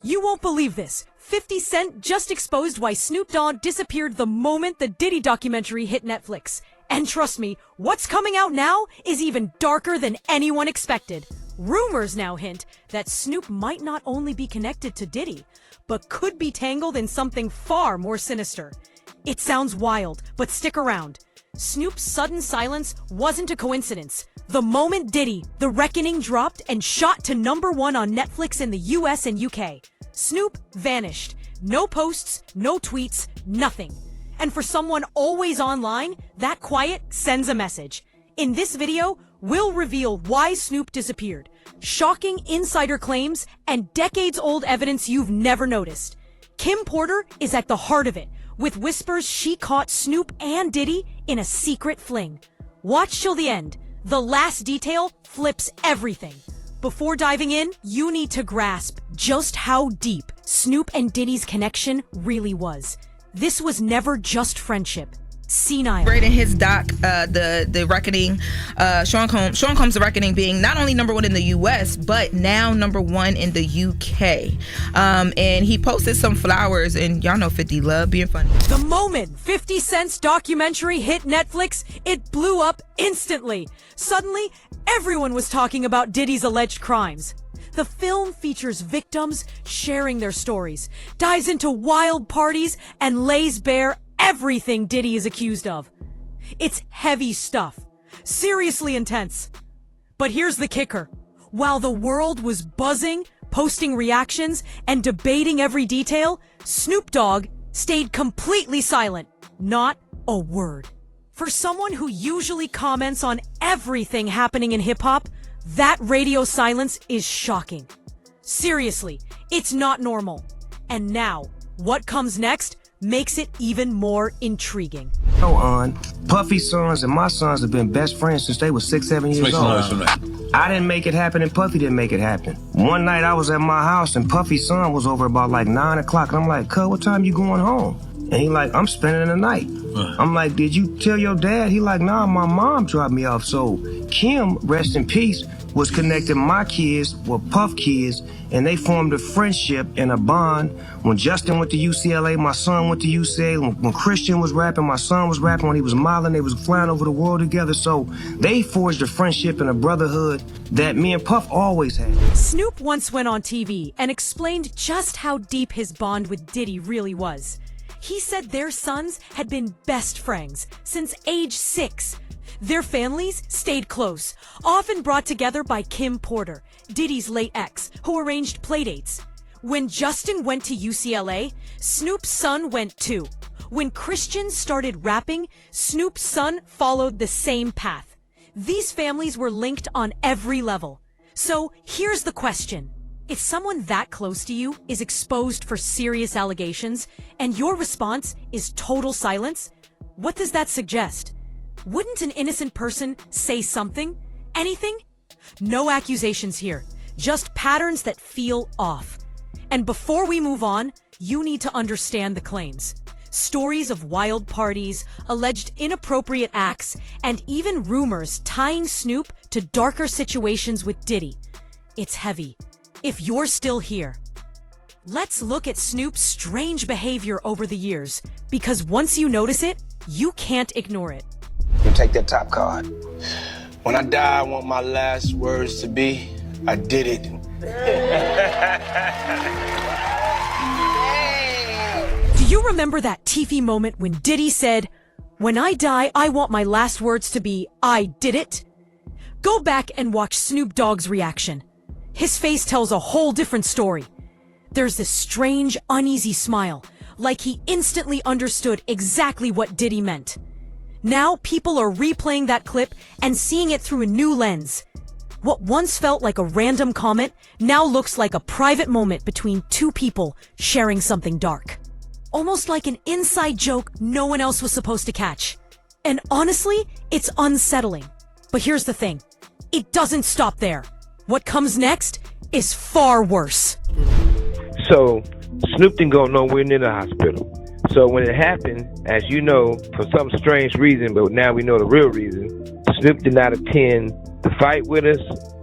You won't believe this. 50 Cent just exposed why Snoop Dogg disappeared the moment the Diddy documentary hit Netflix. And trust me, what's coming out now is even darker than anyone expected. Rumors now hint that Snoop might not only be connected to Diddy, but could be tangled in something far more sinister. It sounds wild, but stick around. Snoop's sudden silence wasn't a coincidence. The moment Diddy, The Reckoning dropped and shot to #1 on Netflix in the US and UK, Snoop vanished. No posts, no tweets, nothing. And for someone always online, that quiet sends a message. In this video, we'll reveal why Snoop disappeared, shocking insider claims, and decades-old evidence you've never noticed. Kim Porter is at the heart of it, with whispers she caught Snoop and Diddy in a secret fling. Watch till the end. The last detail flips everything. Before diving in, you need to grasp just how deep Snoop and Diddy's connection really was. This was never just friendship. Senile. Great in his doc, the Reckoning, Sean Combs' The Reckoning being not only #1 in the US, but now #1 in the UK. And he posted some flowers, and y'all know 50 love being funny. The moment 50 Cent's documentary hit Netflix, it blew up instantly. Suddenly, everyone was talking about Diddy's alleged crimes. The film features victims sharing their stories, dives into wild parties, and lays bare everything Diddy is accused of. It's heavy stuff, seriously intense. But here's the kicker. While the world was buzzing, posting reactions, and debating every detail, Snoop Dogg stayed completely silent. Not a word. For someone who usually comments on everything happening in hip-hop, that radio silence is shocking. Seriously, it's not normal. And now, what comes next makes it even more intriguing. Puffy's sons and my sons have been best friends since they were 6, 7 years old. I didn't make it happen and Puffy didn't make it happen. One night I was at my house and Puffy's son was over about like 9 o'clock and I'm like, "Cuz, what time you going home?" And he like, "I'm spending the night." I'm like, "Did you tell your dad?" He like, "Nah, my mom dropped me off." So Kim, rest in peace, was connecting my kids with Puff kids, and they formed a friendship and a bond. When Justin went to UCLA, my son went to UCLA. When Christian was rapping, my son was rapping. When he was modeling, they was flying over the world together. So they forged a friendship and a brotherhood that me and Puff always had. Snoop once went on TV and explained just how deep his bond with Diddy really was. He said their sons had been best friends since age 6. Their families stayed close, often brought together by Kim Porter, Diddy's late ex, who arranged playdates. When Justin went to UCLA, Snoop's son went too. When Christian started rapping, Snoop's son followed the same path. These families were linked on every level. So here's the question. If someone that close to you is exposed for serious allegations and your response is total silence, what does that suggest? Wouldn't an innocent person say something? Anything? No accusations here, just patterns that feel off. And before we move on, you need to understand the claims. Stories of wild parties, alleged inappropriate acts, and even rumors tying Snoop to darker situations with Diddy. It's heavy. If you're still here, let's look at Snoop's strange behavior over the years, because once you notice it, you can't ignore it. You take that top card. When I die, I want my last words to be, "I did it." Do you remember that TV moment when Diddy said, "When I die, I want my last words to be, I did it"? Go back and watch Snoop Dogg's reaction. His face tells a whole different story. There's this strange, uneasy smile, like he instantly understood exactly what Diddy meant. Now people are replaying that clip and seeing it through a new lens. What once felt like a random comment now looks like a private moment between two people sharing something dark. Almost like an inside joke no one else was supposed to catch. And honestly, it's unsettling. But here's the thing. It doesn't stop there. What comes next is far worse. So Snoop didn't go nowhere near the hospital. So when it happened, as you know, for some strange reason, but now we know the real reason, Snoop did not attend the fight with us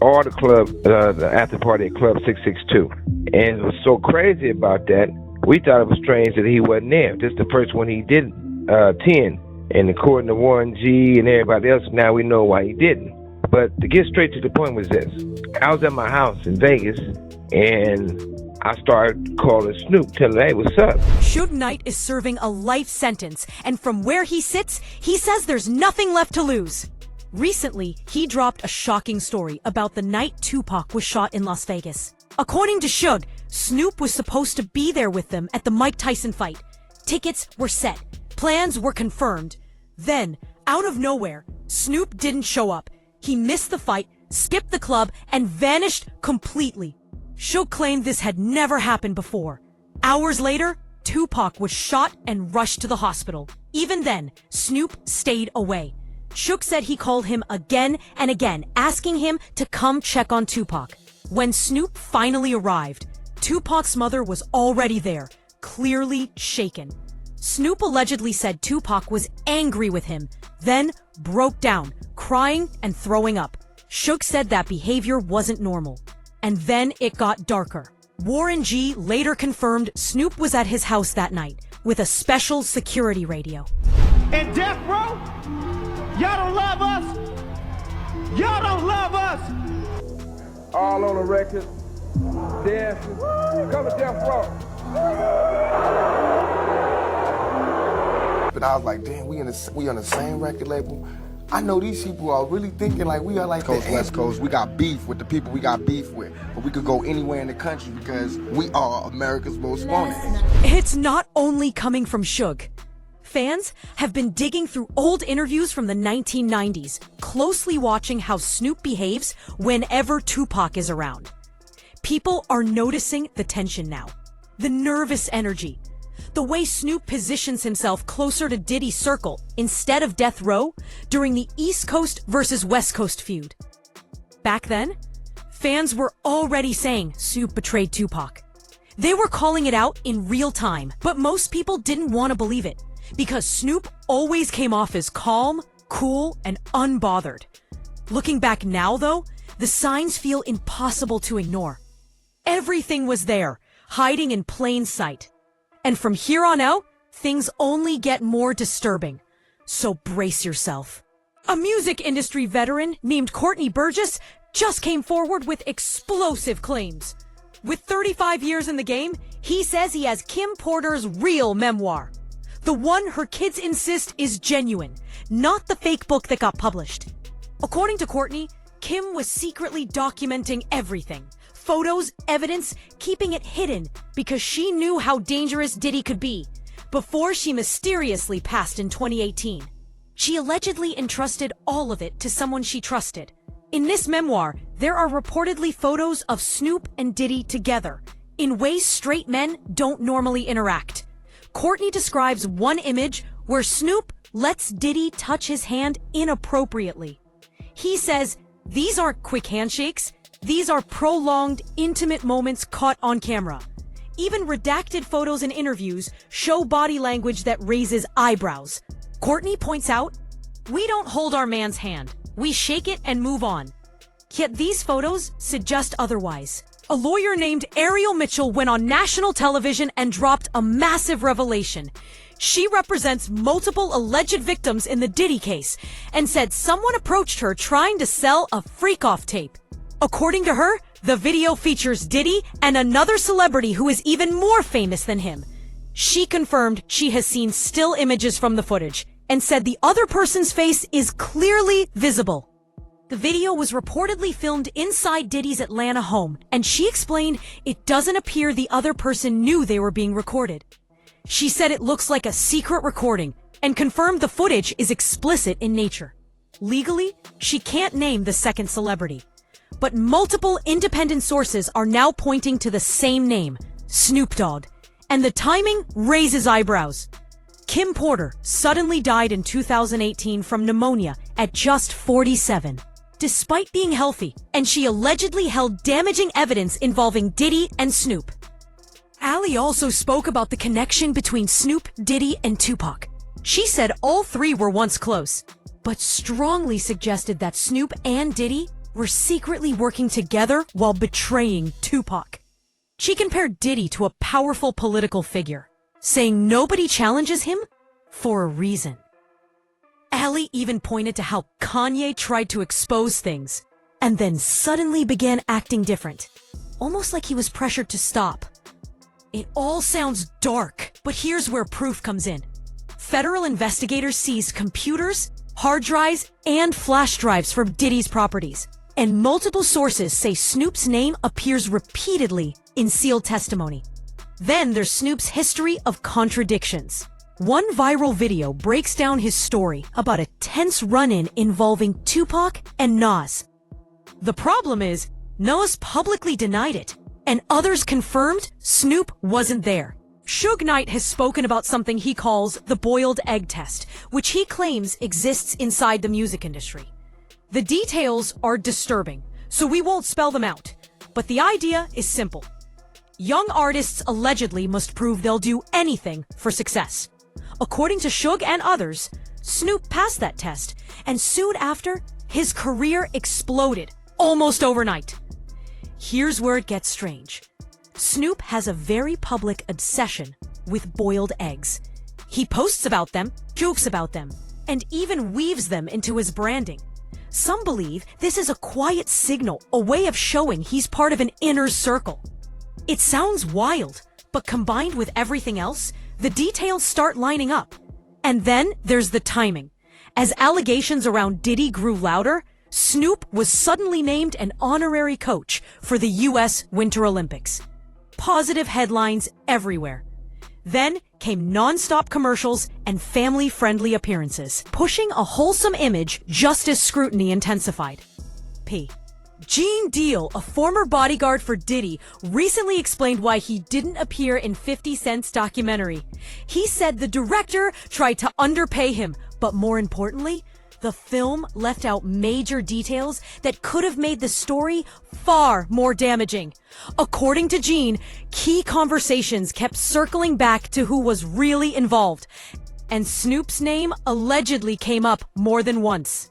all the club, the after party at Club 662. And it was so crazy about that, we thought it was strange that he wasn't there. This is the first one he did attend. And according to Warren G and everybody else, now we know why he didn't. But to get straight to the point was this. I was at my house in Vegas, and I started calling Snoop, telling him, hey, what's up? Suge Knight is serving a life sentence, and from where he sits, he says there's nothing left to lose. Recently, he dropped a shocking story about the night Tupac was shot in Las Vegas. According to Suge, Snoop was supposed to be there with them at the Mike Tyson fight. Tickets were set. Plans were confirmed. Then, out of nowhere, Snoop didn't show up. He missed the fight, skipped the club, and vanished completely. Suge claimed this had never happened before. Hours later, Tupac was shot and rushed to the hospital. Even then, Snoop stayed away. Suge said he called him again and again, asking him to come check on Tupac. When Snoop finally arrived, Tupac's mother was already there, clearly shaken. Snoop allegedly said Tupac was angry with him, then broke down, crying and throwing up. Suge said that behavior wasn't normal. And then it got darker. Warren G later confirmed Snoop was at his house that night with a special security radio. And Death Row, y'all don't love us. Y'all don't love us. All on the record, dancing, come to Death Row. But I was like, damn, we on the same record label. I know these people are really thinking like we are like Coast, West Coast. We got beef with the people we got beef with. But we could go anywhere in the country because we are America's most wanted. It's not only coming from Suge. Fans have been digging through old interviews from the 1990s, closely watching how Snoop behaves whenever Tupac is around. People are noticing the tension now, the nervous energy, the way Snoop positions himself closer to Diddy's circle instead of Death Row during the East Coast versus West Coast feud. Back then, fans were already saying Snoop betrayed Tupac. They were calling it out in real time, but most people didn't want to believe it because Snoop always came off as calm, cool, and unbothered. Looking back now, though, the signs feel impossible to ignore. Everything was there, hiding in plain sight. And from here on out, things only get more disturbing. So brace yourself. A music industry veteran named Courtney Burgess just came forward with explosive claims. With 35 years in the game, he says he has Kim Porter's real memoir. The one her kids insist is genuine, not the fake book that got published. According to Courtney, Kim was secretly documenting everything. Photos, evidence, keeping it hidden because she knew how dangerous Diddy could be before she mysteriously passed in 2018. She allegedly entrusted all of it to someone she trusted. In this memoir, there are reportedly photos of Snoop and Diddy together in ways straight men don't normally interact. Courtney describes one image where Snoop lets Diddy touch his hand inappropriately. He says, "These aren't quick handshakes. These are prolonged, intimate moments caught on camera." Even redacted photos and interviews show body language that raises eyebrows. Courtney points out, "We don't hold our man's hand. We shake it and move on." Yet these photos suggest otherwise. A lawyer named Ariel Mitchell went on national television and dropped a massive revelation. She represents multiple alleged victims in the Diddy case and said someone approached her trying to sell a freak-off tape. According to her, the video features Diddy and another celebrity who is even more famous than him. She confirmed she has seen still images from the footage and said the other person's face is clearly visible. The video was reportedly filmed inside Diddy's Atlanta home, and she explained it doesn't appear the other person knew they were being recorded. She said it looks like a secret recording and confirmed the footage is explicit in nature. Legally, she can't name the second celebrity. But multiple independent sources are now pointing to the same name, Snoop Dogg, and the timing raises eyebrows. Kim Porter suddenly died in 2018 from pneumonia at just 47, despite being healthy, and she allegedly held damaging evidence involving Diddy and Snoop. Ali also spoke about the connection between Snoop, Diddy, and Tupac. She said all three were once close, but strongly suggested that Snoop and Diddy were secretly working together while betraying Tupac. She compared Diddy to a powerful political figure, saying nobody challenges him for a reason. Allie even pointed to how Kanye tried to expose things and then suddenly began acting different, almost like he was pressured to stop. It all sounds dark, but here's where proof comes in. Federal investigators seized computers, hard drives, and flash drives from Diddy's properties, and multiple sources say Snoop's name appears repeatedly in sealed testimony. Then there's Snoop's history of contradictions. One viral video breaks down his story about a tense run-in involving Tupac and Nas. The problem is, Nas publicly denied it, and others confirmed Snoop wasn't there. Suge Knight has spoken about something he calls the boiled egg test, which he claims exists inside the music industry. The details are disturbing, so we won't spell them out, but the idea is simple. Young artists allegedly must prove they'll do anything for success. According to Suge and others, Snoop passed that test, and soon after, his career exploded, almost overnight. Here's where it gets strange. Snoop has a very public obsession with boiled eggs. He posts about them, jokes about them, and even weaves them into his branding. Some believe this is a quiet signal, a way of showing he's part of an inner circle. It sounds wild, but combined with everything else, the details start lining up. And then there's the timing. As allegations around Diddy grew louder, Snoop was suddenly named an honorary coach for the U.S. Winter Olympics. Positive headlines everywhere. Then came non-stop commercials and family-friendly appearances, pushing a wholesome image just as scrutiny intensified. Gene Deal, a former bodyguard for Diddy, recently explained why he didn't appear in 50 Cent's documentary. He said the director tried to underpay him, but more importantly, the film left out major details that could have made the story far more damaging. According to Gene, key conversations kept circling back to who was really involved, and Snoop's name allegedly came up more than once.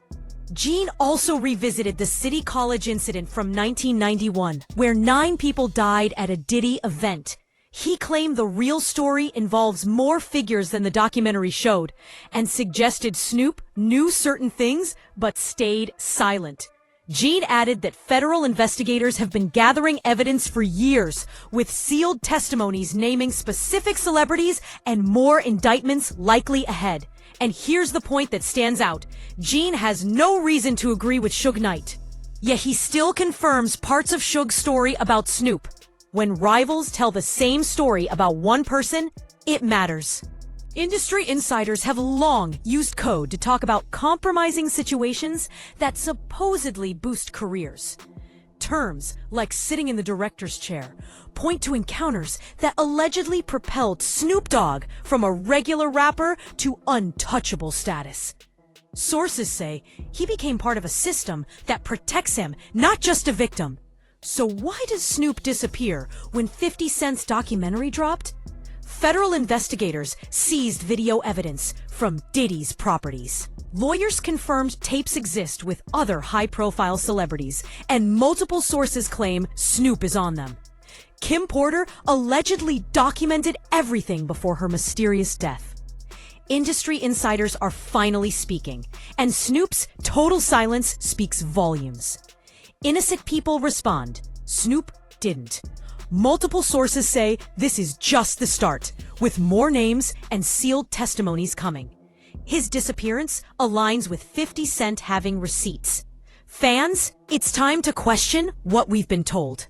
Gene also revisited the City College incident from 1991, where 9 people died at a Diddy event. He claimed the real story involves more figures than the documentary showed, and suggested Snoop knew certain things but stayed silent. Gene added that federal investigators have been gathering evidence for years, with sealed testimonies naming specific celebrities and more indictments likely ahead. And here's the point that stands out. Gene has no reason to agree with Suge Knight. Yet he still confirms parts of Suge's story about Snoop. When rivals tell the same story about one person, it matters. Industry insiders have long used code to talk about compromising situations that supposedly boost careers. Terms like sitting in the director's chair point to encounters that allegedly propelled Snoop Dogg from a regular rapper to untouchable status. Sources say he became part of a system that protects him, not just a victim. So why does Snoop disappear when 50 Cent's documentary dropped? Federal investigators seized video evidence from Diddy's properties. Lawyers confirmed tapes exist with other high-profile celebrities, and multiple sources claim Snoop is on them. Kim Porter allegedly documented everything before her mysterious death. Industry insiders are finally speaking, and Snoop's total silence speaks volumes. Innocent people respond. Snoop didn't. Multiple sources say this is just the start, with more names and sealed testimonies coming. His disappearance aligns with 50 Cent having receipts. Fans, it's time to question what we've been told.